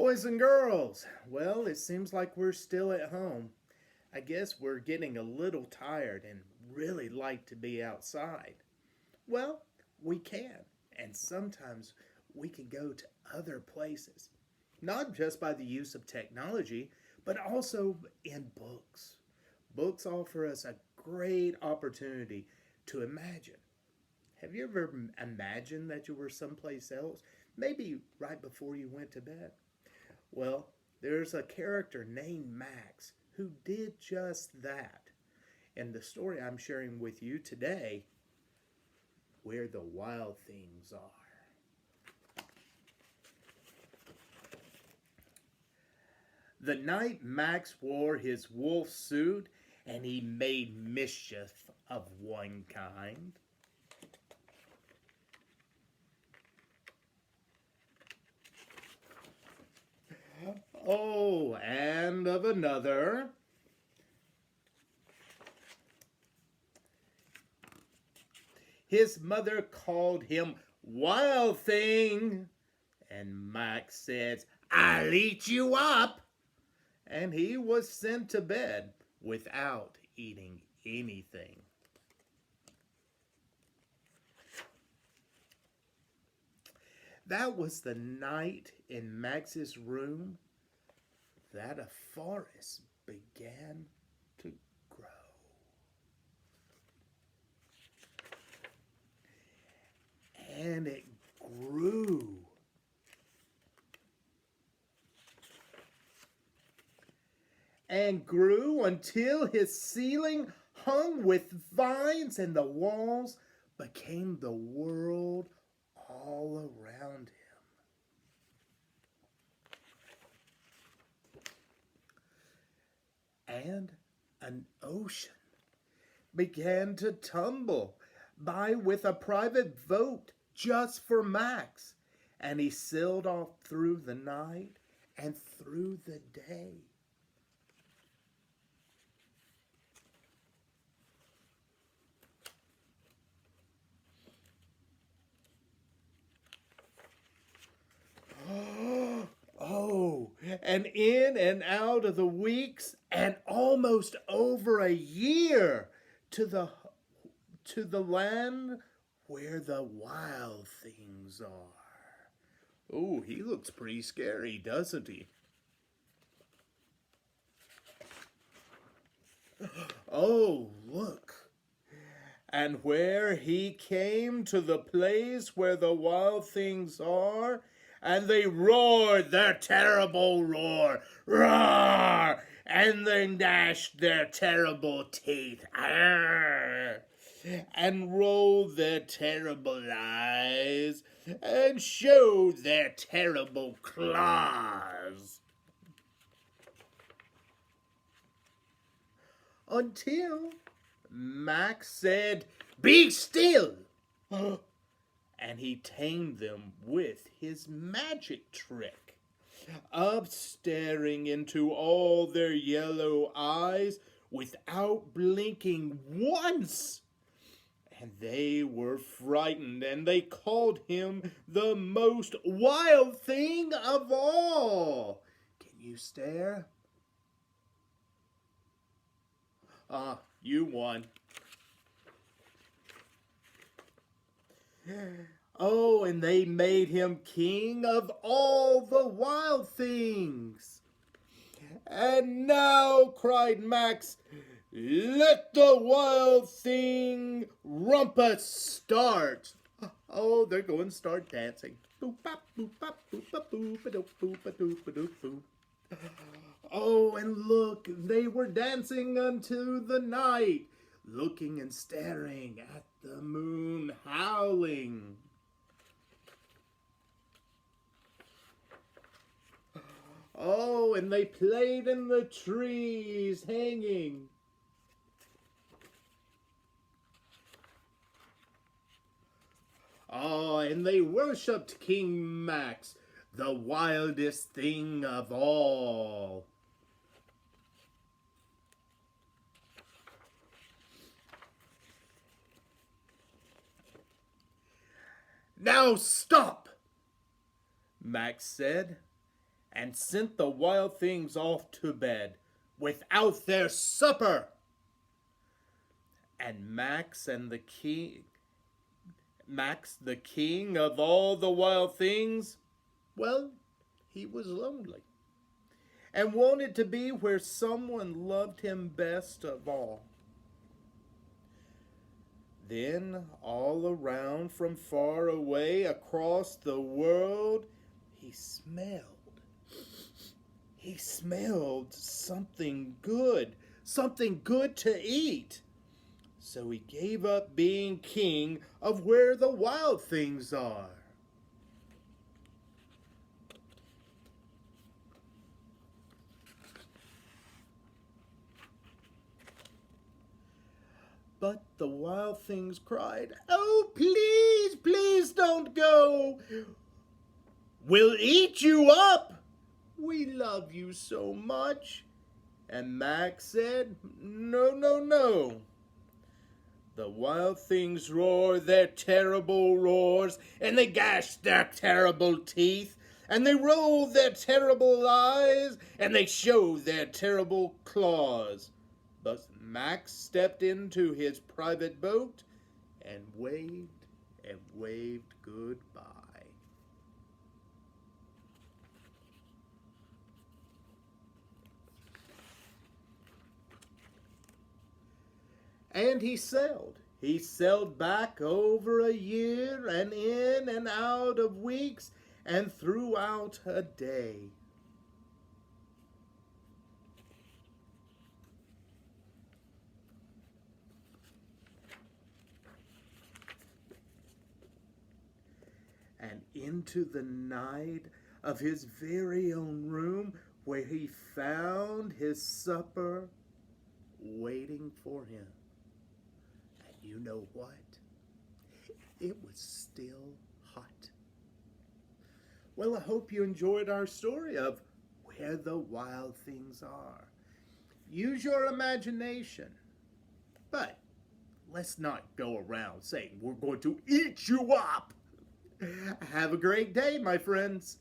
Boys and girls, well, it seems like we're still at home. I guess we're getting a little tired and really like to be outside. Well, we can, and sometimes we can go to other places, not just by the use of technology, but also in books. Books offer us a great opportunity to imagine. Have you ever imagined that you were someplace else? Maybe right before you went to bed? Well, there's a character named Max who did just that. And the story I'm sharing with you today, Where the Wild Things Are. The night Max wore his wolf suit and he made mischief of one kind. Oh, and of another. His mother called him Wild Thing, and Max says, I'll eat you up. And he was sent to bed without eating anything. That was the night in Max's room that a forest began to grow. And it grew. And grew until his ceiling hung with vines and the walls became the world all around him. And an ocean began to tumble by with a private vote just for Max. And he sailed off through the night and through the day. Oh, and in and out of the weeks and almost over a year to the land where the wild things are. Oh, he looks pretty scary, doesn't he? Oh, look. And where he came to the place where the wild things are, and they roared their terrible roar, roar, and they gnashed their terrible teeth, arr, and rolled their terrible eyes, and showed their terrible claws. Until Max said, Be still! And he tamed them with his magic trick, up staring into all their yellow eyes without blinking once. And they were frightened, and they called him the most wild thing of all. Can you stare? You won. Oh, and they made him king of all the wild things. And now, cried Max, let the wild thing rumpus start. Oh, they're going to start dancing. Oh, and look, they were dancing unto the night, looking and staring at the moon howling. Oh, and they played in the trees hanging. Oh, and they worshipped King Max, the wildest thing of all. Now stop, Max said, and sent the wild things off to bed without their supper. And Max, the king of all the wild things, well, he was lonely and wanted to be where someone loved him best of all. Then, all around from far away across the world, he smelled. He smelled something good to eat. So he gave up being king of where the wild things are. But the wild things cried, "Oh, please, please don't go. We'll eat you up. We love you so much." And Max said, "No, no, no." The wild things roar their terrible roars, and they gash their terrible teeth, and they roll their terrible eyes, and they show their terrible claws. But Max stepped into his private boat and waved goodbye. And he sailed. He sailed back over a year and in and out of weeks and throughout a day. And into the night of his very own room where he found his supper waiting for him. And you know what? It was still hot. Well, I hope you enjoyed our story of where the wild things are. Use your imagination. But let's not go around saying we're going to eat you up. Have a great day, my friends.